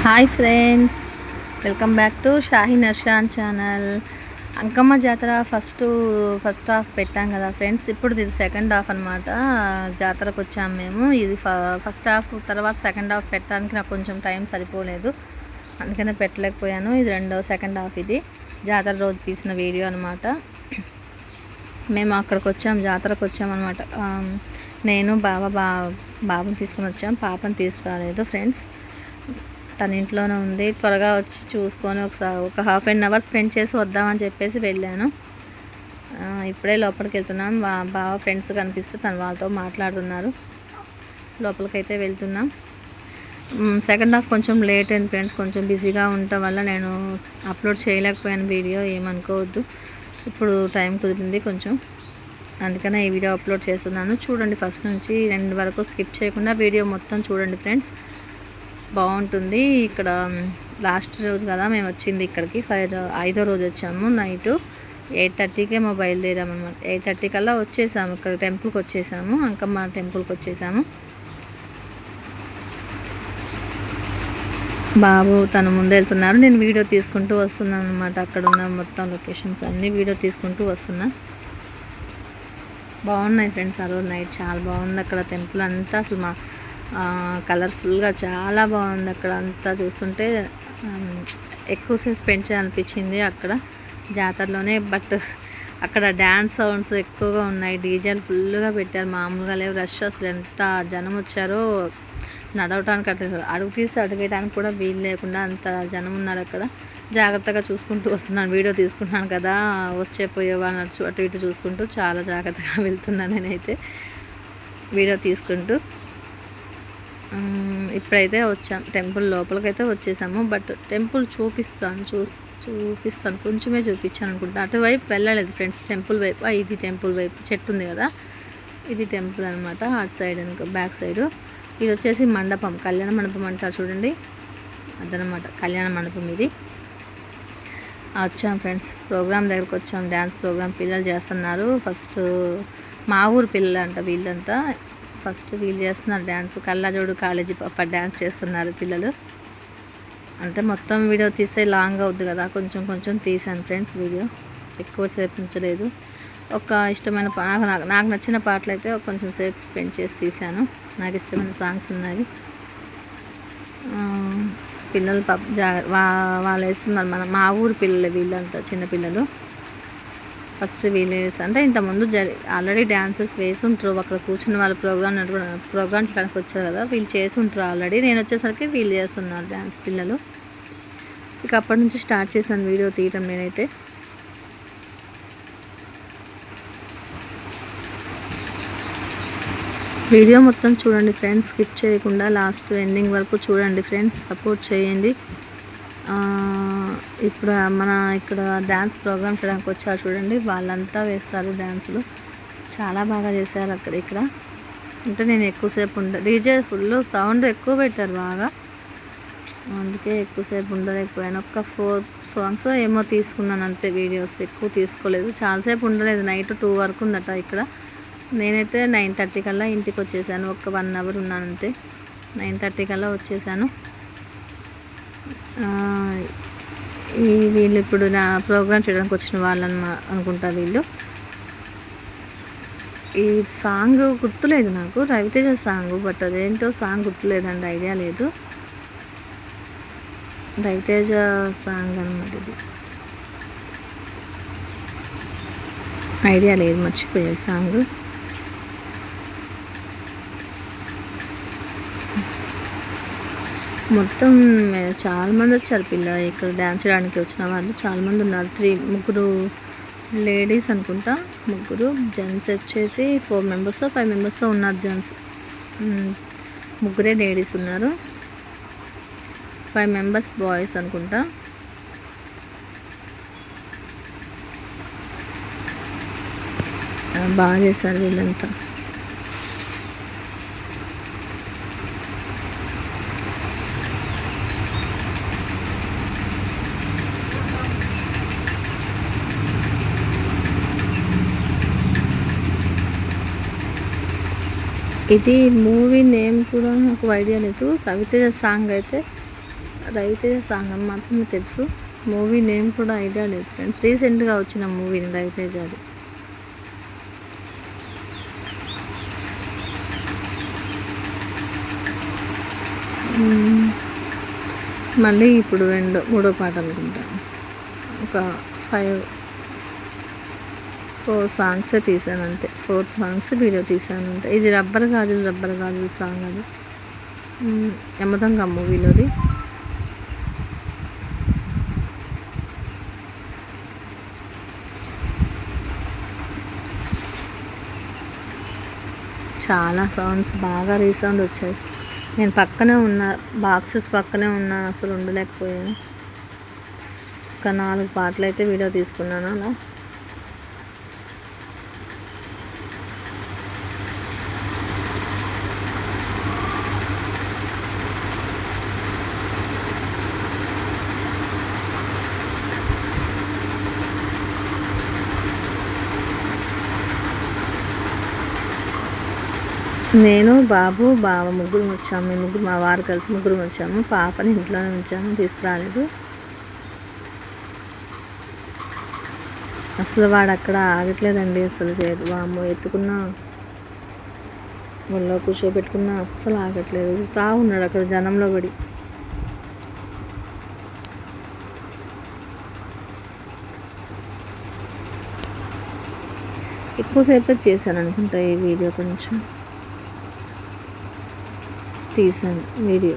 Hi friends, welcome back to Shahi Narshan channel. Ankamma జాతర first half పెట్టాం కదా ఫ్రెండ్స్. ఇప్పుడు ఇది సెకండ్ హాఫ్ అనమాట. జాతరకు వచ్చాము మేము. ఇది ఫస్ట్ హాఫ్ తర్వాత సెకండ్ హాఫ్ పెట్టడానికి నాకు కొంచెం టైం సరిపోలేదు, అందుకనే పెట్టలేకపోయాను. ఇది సెకండ్ హాఫ్. ఇది జాతర రోజు తీసిన వీడియో అనమాట. మేము అక్కడికి వచ్చాము, జాతరకు వచ్చామన్నమాట. నేను బాబుని తీసుకుని వచ్చాము, పాపని తీసుకురాలేదు ఫ్రెండ్స్. తన ఇంట్లోనే ఉంది. త్వరగా వచ్చి చూసుకొని ఒక హాఫ్ అన్ అవర్ స్పెండ్ చేసి వద్దామని చెప్పేసి వెళ్ళాను. ఇప్పుడే లోపలికి వెళ్తున్నాం. బావ ఫ్రెండ్స్ కనిపిస్తే తను వాళ్ళతో మాట్లాడుతున్నారు. లోపలికైతే వెళ్తున్నాం. సెకండ్ హాఫ్ కొంచెం లేట్ అయింది ఫ్రెండ్స్. కొంచెం బిజీగా ఉండటం వల్ల నేను అప్లోడ్ చేయలేకపోయాను వీడియో, ఏమనుకోవద్దు. ఇప్పుడు టైం కుదిరింది కొంచెం, అందుకనే ఈ వీడియో అప్లోడ్ చేస్తున్నాను. చూడండి, ఫస్ట్ నుంచి ఎండ్ వరకు స్కిప్ చేయకుండా వీడియో మొత్తం చూడండి ఫ్రెండ్స్. బాగుంటుంది. ఇక్కడ లాస్ట్ రోజు కదా మేము వచ్చింది ఇక్కడికి. 5వ రోజు వచ్చాము. నైట్ 8:30కే బయలుదేరాము అనమాట. 8:30 కల్లా వచ్చేసాము. ఇక్కడ టెంపుల్కి వచ్చేసాము, అంకమ్మ టెంపుల్కి వచ్చేసాము. బాబు తను ముందు వెళ్తున్నారు, నేను వీడియో తీసుకుంటూ వస్తున్నాను అనమాట. అక్కడ ఉన్న మొత్తం లొకేషన్స్ అన్నీ వీడియో తీసుకుంటూ వస్తున్నా. బాగున్నాయి ఫ్రెండ్స్. ఆ రోజు నైట్ చాలా బాగుంది అక్కడ. టెంపుల్ అంతా అసలు కలర్ఫుల్గా చాలా బాగుంది. అక్కడ అంతా చూస్తుంటే ఎక్కువసేపు స్పెండ్ చేయాలనిపించింది అక్కడ జాతరలోనే. బట్ అక్కడ డ్యాన్స్ సౌండ్స్ ఎక్కువగా ఉన్నాయి, డీజేలు ఫుల్గా పెట్టారు, మామూలుగా లేవు. రష్ అసలు ఎంత జనం వచ్చారో, నడవటానికి అడుగు తీసి అడిగేయడానికి కూడా వీలు లేకుండా అంత జనం ఉన్నారు అక్కడ. జాగ్రత్తగా చూసుకుంటూ వస్తున్నాను, వీడియో తీసుకుంటున్నాను కదా. పోయే వాళ్ళని అటు ఇటు చూసుకుంటూ చాలా జాగ్రత్తగా వెళ్తున్నాను నేనైతే, వీడియో తీసుకుంటూ. ఇప్పుడైతే వచ్చాం, టెంపుల్ లోపలికైతే వచ్చేసాము. బట్ టెంపుల్ చూపిస్తాను కొంచెమే చూపించాను అనుకుంటా. అటువైపు వెళ్ళలేదు ఫ్రెండ్స్, టెంపుల్ వైపు. ఇది టెంపుల్ వైపు చెట్టు ఉంది కదా, ఇది టెంపుల్ అనమాట. అటు సైడ్ బ్యాక్ సైడు ఇది వచ్చేసి మండపం, కళ్యాణ మండపం అంటారు చూడండి, అదనమాట కళ్యాణ మండపం ఇది. వచ్చాం ఫ్రెండ్స్, ప్రోగ్రామ్ దగ్గరకు వచ్చాం. డ్యాన్స్ ప్రోగ్రామ్ పిల్లలు చేస్తున్నారు. ఫస్ట్ మా ఊరు పిల్లలు అంట వీళ్ళంతా. ఫస్ట్ వీళ్ళు చేస్తున్నారు డ్యాన్స్. కళ్ళజోడు కాలేజీ పాప డ్యాన్స్ చేస్తున్నారు పిల్లలు. అంతే, మొత్తం వీడియో తీస్తే లాంగ్ అవుద్ది కదా, కొంచెం కొంచెం తీసాను ఫ్రెండ్స్ వీడియో, ఎక్కువ సేపు ఉంచలేదు. ఒక ఇష్టమైన నాకు నచ్చిన పాటలు అయితే కొంచెం సేపు స్పెండ్ చేసి తీసాను. నాకు ఇష్టమైన సాంగ్స్ ఉన్నాయి. పిల్లలు వాళ్ళు వేస్తున్నారు. మా ఊరు పిల్లలు వీళ్ళంతా చిన్నపిల్లలు. ఫస్ట్ వీళ్ళు అంటే ఇంతకుముందు ఆల్రెడీ డ్యాన్సెస్ వేసి ఉంటారు అక్కడ కూర్చున్న వాళ్ళు. ప్రోగ్రామ్ కనుక వచ్చారు కదా, వీళ్ళు చేసి ఉంటారు ఆల్రెడీ. నేను వచ్చేసరికి వీళ్ళు చేస్తున్నారు డ్యాన్స్ పిల్లలు. ఇక అప్పటి నుంచి స్టార్ట్ చేశాను వీడియో తీయటం నేనైతే. వీడియో మొత్తం చూడండి ఫ్రెండ్స్, స్కిప్ చేయకుండా లాస్ట్ ఎండింగ్ వరకు చూడండి ఫ్రెండ్స్, సపోర్ట్ చేయండి. ఇప్పుడు ఇక్కడ డ్యాన్స్ ప్రోగ్రామ్ చేయడానికి వచ్చారు చూడండి, వాళ్ళంతా వేస్తారు డ్యాన్సులు. చాలా బాగా చేశారు ఇక్కడ. అంటే నేను ఎక్కువసేపు డీజే ఫుల్ సౌండ్ ఎక్కువ పెట్టారు బాగా, అందుకే ఎక్కువసేపు ఉండలేకపోయాను. ఒక 4 సాంగ్స్ ఏమో తీసుకున్నాను అంతే, వీడియోస్ ఎక్కువ తీసుకోలేదు. చాలాసేపు ఉండలేదు, నైట్ 2 వరకు ఉందట ఇక్కడ. నేనైతే 9:30 కల్లా ఇంటికి వచ్చేసాను. ఒక 1 అవర్ ఉన్నాను అంతే. 9:30 కల్లా వచ్చేసాను. వీళ్ళు ఇప్పుడు నా ప్రోగ్రామ్ చేయడానికి వచ్చిన వాళ్ళు అనుకుంటా వీళ్ళు. ఈ సాంగ్ గుర్తులేదు నాకు, రవితేజ సాంగ్. బట్ అదేంటో సాంగ్ గుర్తులేదండి, ఐడియా లేదు. రవితేజ సాంగ్ అనమాట ఇది, ఐడియా లేదు, మర్చిపోయే సాంగ్. మొత్తం చాలామంది వచ్చారు పిల్లలు. ఇక్కడ డ్యాన్స్ చేయడానికి వచ్చిన వాళ్ళు చాలామంది ఉన్నారు. 3 లేడీస్ అనుకుంటా, 3 జెంట్స్ వచ్చేసి 4 మెంబర్స్ 5 మెంబర్స్ ఉన్నారు. జెంట్స్ 3 లేడీస్ ఉన్నారు, 5 మెంబర్స్ బాయ్స్ అనుకుంటా. బాగా చేశారు వీళ్ళంతా. ఇది మూవీ నేమ్ కూడా నాకు ఐడియా లేదు. రవితేజ సాంగ్ అయితే రవితేజ సాంగ్ అని మాత్రమే తెలుసు. మూవీ నేమ్ కూడా ఐడియా లేదు ఫ్రెండ్స్. రీసెంట్గా వచ్చిన మూవీని రవితేజ అది. మళ్ళీ ఇప్పుడు మూడో పాట అనుకుంటా. ఒక 4 సాంగ్సే తీసాను అంతే. 4 సాంగ్స్ వీడియో తీసాను అంతే. ఇది రబ్బర్ గాజులు సాంగ్ అది, యమదొంగ మూవీలోది. చాలా సౌండ్స్ బాగా రీసౌండ్ వచ్చాయి. నేను పక్కనే ఉన్నా, బాక్సెస్ పక్కనే ఉన్నాను, అసలు ఉండలేకపోయాను. ఒక 4 పాటలు అయితే వీడియో తీసుకున్నాను అలా. నేను, బాబు, బావ ముగ్గురు వచ్చాము. మేము మా వారు కలిసి ముగ్గురు వచ్చాము. పాపని ఇంట్లోనే ఉంచాము, తీసుకురాలేదు. అసలు వాడు అక్కడ ఆగట్లేదండి. అసలు వాము ఎత్తుకున్నా, ఒళ్ళో కూర్చోబెట్టుకున్నా అస్సలు ఆగట్లేదు. ఉన్నాడు అక్కడ జనంలో పడి. ఎక్కువసేపు చేశాను అనుకుంటా ఈ వీడియో, కొంచెం తీసాను వీడియో.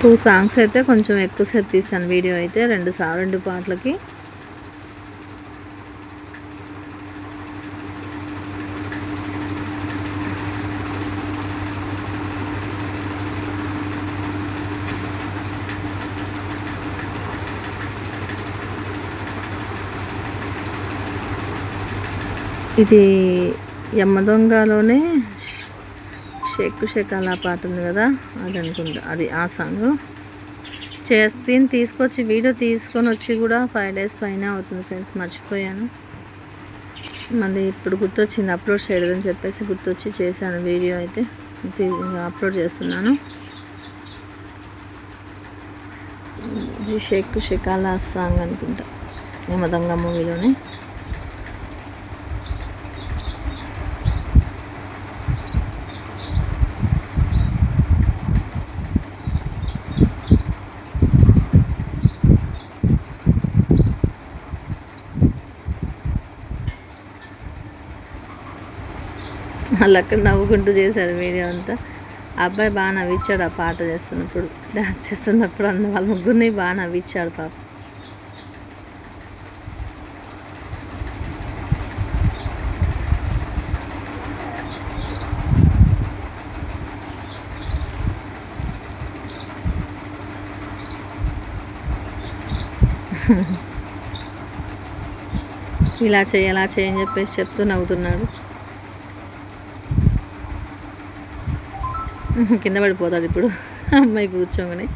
టూ సాంగ్స్ అయితే కొంచెం ఎక్కువసేపు తీసాను వీడియో అయితే, 2 పాటలకి. ఇది యమదొంగలోనే షేక్ అలా పాట ఉంది కదా, అది అనుకుంటా, అది ఆ సాంగ్. తీసుకొచ్చి వీడియో తీసుకొని వచ్చి కూడా 5 days పైన అవుతుంది ఫ్రెండ్స్. మర్చిపోయాను. మళ్ళీ ఇప్పుడు గుర్తొచ్చింది అప్లోడ్ చేయలేదని చెప్పేసి, గుర్తొచ్చి చేశాను వీడియో అయితే. అప్లోడ్ చేస్తున్నాను. ఇది షేక్ అలా సాంగ్ అనుకుంటా, యమదొంగ మూవీలోనే. వాళ్ళు అక్కడ నవ్వుకుంటూ చేశారు వీడియో అంతా. అబ్బాయి బాగా నవ్వించాడు ఆ పాట చేస్తున్నప్పుడు, డాన్స్ చేస్తున్నప్పుడు. వాళ్ళ ముగ్గురిని బాగా నవ్వించాడు పాప. ఇలా చేయని చెప్పేసి చెప్తూ నవ్వుతున్నాడు. కింద పడిపోతాడు ఇప్పుడు అమ్మాయి కూర్చోగానే.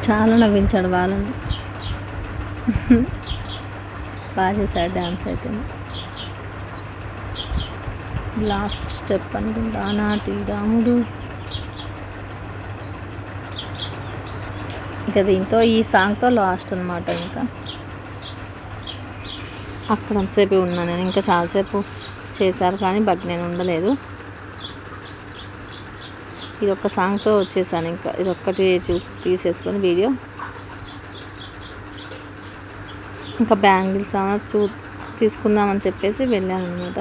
చాలా నవ్వించాడు వాళ్ళని. బాగా చేశాడు డ్యాన్స్ అయితే. లాస్ట్ స్టెప్ అనుకుంటా, ఆనాటి రాముడు. ఇక దీంతో ఈ సాంగ్తో లాస్ట్ అనమాట. ఇంకా అక్కడ అంతసేపు ఉన్నాను నేను, ఇంకా చాలాసేపు చేశారు కానీ బట్ నేను ఉండలేదు. ఇది ఒక్క సాంగ్తో వచ్చేసాను. ఇంకా ఇది ఒక్కటి తీసేసుకొని వీడియో. ఇంకా బ్యాంగిల్స్ తీసుకుందామని చెప్పేసి వెళ్ళాను అనమాట.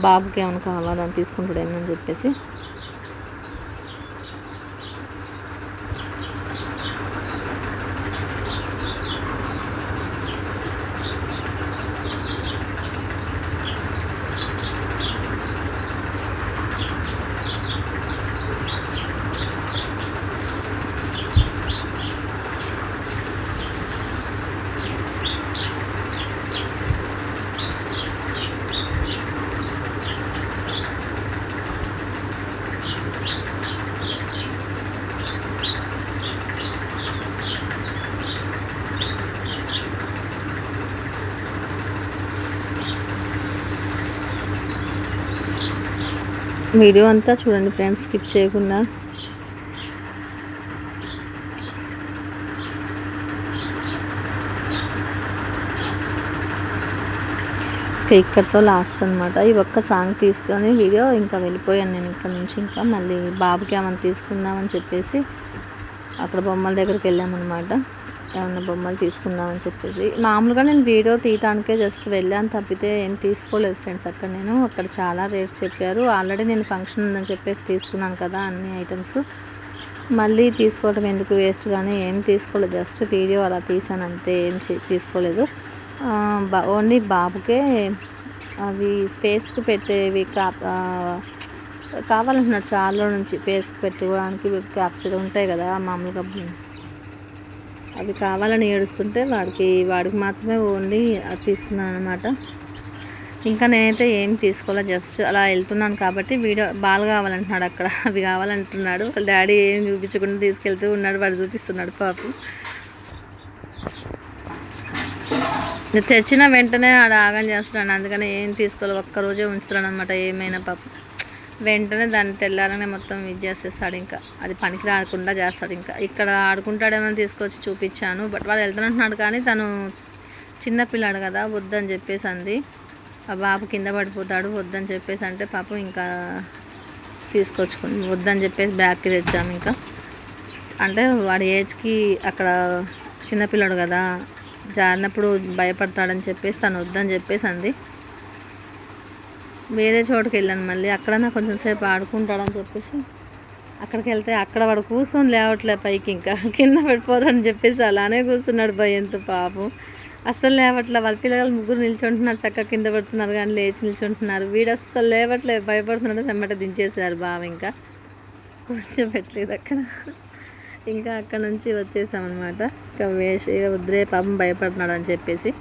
బాబుకి ఏమైనా కావాలని తీసుకుంటాడేమో అని చెప్పేసి. వీడియో అంతా చూడండి ఫ్రెండ్స్, స్కిప్ చేయకుండా. ఇక్కడితో లాస్ట్ అనమాట. ఈ ఒక్క సాంగ్ తీసుకొని వీడియో ఇంకా వెళ్ళిపోయాను నేను ఇక్కడ నుంచి. ఇంకా మళ్ళీ బాబుకి ఏమైనా తీసుకుందామని చెప్పేసి అక్కడ బొమ్మల దగ్గరికి వెళ్ళామన్నమాట. ఏమన్నా బొమ్మలు తీసుకుందామని చెప్పేసి. మామూలుగా నేను వీడియో తీయటానికే జస్ట్ వెళ్ళాను తప్పితే ఏం తీసుకోలేదు ఫ్రెండ్స్. అక్కడ చాలా రేట్స్ చెప్పారు. ఆల్రెడీ నేను ఫంక్షన్ ఉందని చెప్పేసి తీసుకున్నాను కదా అన్ని ఐటమ్స్. మళ్ళీ తీసుకోవడం ఎందుకు వేస్ట్, కానీ ఏం తీసుకోలేదు, జస్ట్ వీడియో అలా తీసాను అంతే, ఏం తీసుకోలేదు. ఓన్లీ బాబుకే అవి ఫేస్కి పెట్టేవి కావాలంటున్నాడు చాలా నుంచి. ఫేస్కి పెట్టుకోవడానికి క్యాప్స్ ఉంటాయి కదా మామూలుగా, అవి కావాలని ఏడుస్తుంటే వాడికి మాత్రమే ఓన్లీ అది తీసుకున్నాను అనమాట. ఇంకా నేనైతే ఏం తీసుకోలేదు, జస్ట్ అలా వెళ్తున్నాను కాబట్టి వీడియో బాగా కావాలంటున్నాడు అక్కడ, అవి కావాలంటున్నాడు. వాళ్ళ డాడీ ఏం చూపించకుండా తీసుకెళ్తూ ఉన్నాడు, వాడు చూపిస్తున్నాడు పాపం. తెచ్చిన వెంటనే ఆడ ఆగం చేస్తున్నాను, అందుకని ఏం తీసుకోలేదు, ఒక్కరోజే ఉంచుతున్నాను అనమాట. ఏమైనా పాపం వెంటనే దాన్ని తెల్లారనే మొత్తం ఇది చేసేస్తాడు. ఇంకా అది పనికి రాకుండా చేస్తాడు. ఇంకా ఇక్కడ ఆడుకుంటాడేమో తీసుకొచ్చి చూపించాను, బట్ వాడు వెళ్తానంటున్నాడు కానీ తను చిన్నపిల్లాడు కదా వద్దని చెప్పేసి అంది. ఆ బాబు కింద పడిపోతాడు వద్దని చెప్పేసి అంటే పాపం ఇంకా తీసుకొచ్చుకుని వద్దని చెప్పేసి బ్యాగ్కి తెచ్చాము. ఇంకా అంటే వాడి ఏజ్కి అక్కడ చిన్నపిల్లాడు కదా, జారినప్పుడు భయపడతాడని చెప్పేసి తను వద్దని చెప్పేసి అంది. వేరే చోటుకి వెళ్ళాను మళ్ళీ, అక్కడ నాకు కొంచెం సేపు ఆడుకుంటాడని చెప్పేసి అక్కడికి వెళ్తే అక్కడ వాడు కూర్చొని లేవట్లే పైకి, ఇంకా కింద పడిపోతాడని చెప్పేసి అలానే కూర్చున్నాడు భయంతో పాపం. అస్సలు లేవట్లే. వాళ్ళ పిల్లలు ముగ్గురు నిల్చుంటున్నారు, చక్కగా కింద పడుతున్నారు కానీ లేచి నిల్చుంటున్నారు. వీడు అస్సలు లేవట్లే, భయపడుతున్నాడు. వెంబట దించేసారు బావ, ఇంకా కూర్చోబెట్టలేదు అక్కడ. ఇంకా అక్కడ నుంచి వచ్చేసామన్నమాట. ఇంకా వద్దులే పాపం భయపడుతున్నాడు అని చెప్పేసి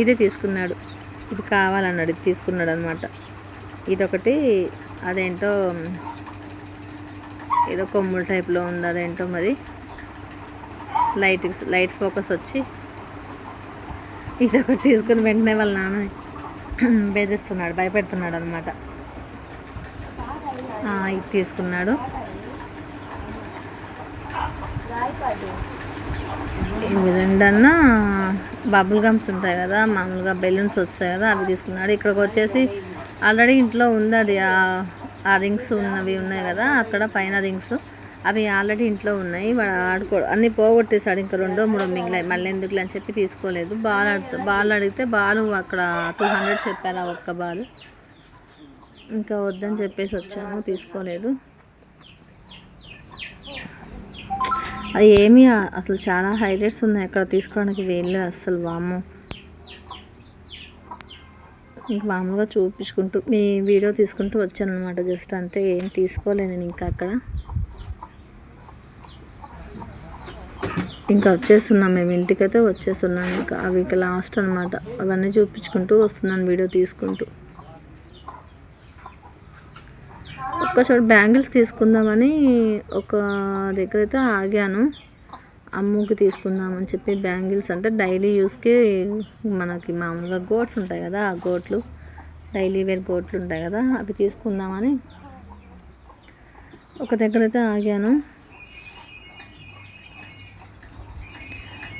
ఇదే తీసుకున్నాడు. ఇది కావాలన్నాడు, ఇది తీసుకున్నాడు అనమాట. ఇదొకటి అదేంటో ఏదో కొమ్ముల టైప్లో ఉంది, అదేంటో మరి లైట్ ఫోకస్ వచ్చి ఇదొకటి తీసుకుని వెంటనే వాళ్ళ నాన్న బెదిరిస్తున్నాడు, భయపెడుతున్నాడు అనమాట. ఇది తీసుకున్నాడు. ఇవి రెండన్నా బబుల్ గమ్స్ ఉంటాయి కదా, మామూలుగా బెలూన్స్ వస్తాయి కదా, అవి తీసుకున్నాడు. ఇక్కడికి వచ్చేసి ఆల్రెడీ ఇంట్లో ఉంది అది, ఆ రింగ్స్ ఉన్నవి ఉన్నాయి కదా అక్కడ పైన రింగ్స్, అవి ఆల్రెడీ ఇంట్లో ఉన్నాయి. వాడు అన్నీ పోగొట్టేశాడు. ఇంకా 2-3 మిగిలాయి, మళ్ళీ ఎందుకులే అని చెప్పి తీసుకోలేదు. బాల్ అడిగితే బాలు అక్కడ 200 చెప్పారు ఆ ఒక్క బాల్. ఇంకా వద్దని చెప్పేసి వచ్చాము, తీసుకోలేదు. అది ఏమీ అసలు చాలా హైలైట్స్ ఉన్నాయి అక్కడ తీసుకోవడానికి వీళ్ళు అస్సలు వాము. ఇంక మామూలుగా చూపించుకుంటూ మీ వీడియో తీసుకుంటూ వచ్చాను అనమాట, జస్ట్ అంతే, ఏం తీసుకోలేను నేను. ఇంకా అక్కడ ఇంకా వచ్చేస్తున్నాం మేము, ఇంటికైతే వచ్చేస్తున్నాం. ఇంకా అవి ఇంకా లాస్ట్ అనమాట, అవన్నీ చూపించుకుంటూ వస్తున్నాను వీడియో తీసుకుంటూ. ఒక్కచోట బ్యాంగిల్స్ తీసుకుందామని ఒక దగ్గర అయితే ఆగాను, అమ్ముకి తీసుకుందామని చెప్పి. బ్యాంగిల్స్ అంటే డైలీ యూస్కి మనకి మామూలుగా గోట్స్ ఉంటాయి కదా, ఆ గోట్లు డైలీ వేర్ గోట్లు ఉంటాయి కదా, అవి తీసుకుందామని ఒక దగ్గర అయితే ఆగాను.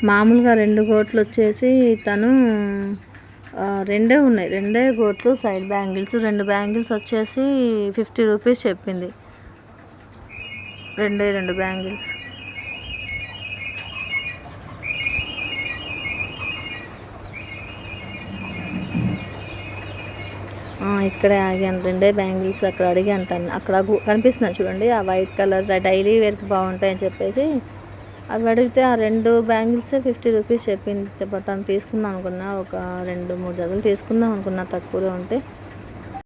మామూలుగా 2 గోట్లు వచ్చేసి తను రెండే ఉన్నాయి, 2 గోట్లు సైడ్ బ్యాంగిల్స్. 2 బ్యాంగిల్స్ వచ్చేసి 50 రూపీస్ చెప్పింది. 2 బ్యాంగిల్స్. ఇక్కడే ఆగాను. 2 బ్యాంగిల్స్ అక్కడ అడిగాను తను. అక్కడ కనిపిస్తున్నాయి చూడండి, ఆ వైట్ కలర్ డైలీ వేర్కి బాగుంటాయని చెప్పేసి అవి అడిగితే ఆ 2 బ్యాంగిల్సే 50 రూపీస్ చెప్పింది. తను తీసుకుందాం అనుకున్నా, ఒక 2-3 జతలు తీసుకుందాం అనుకున్నా తక్కువలో ఉంటే.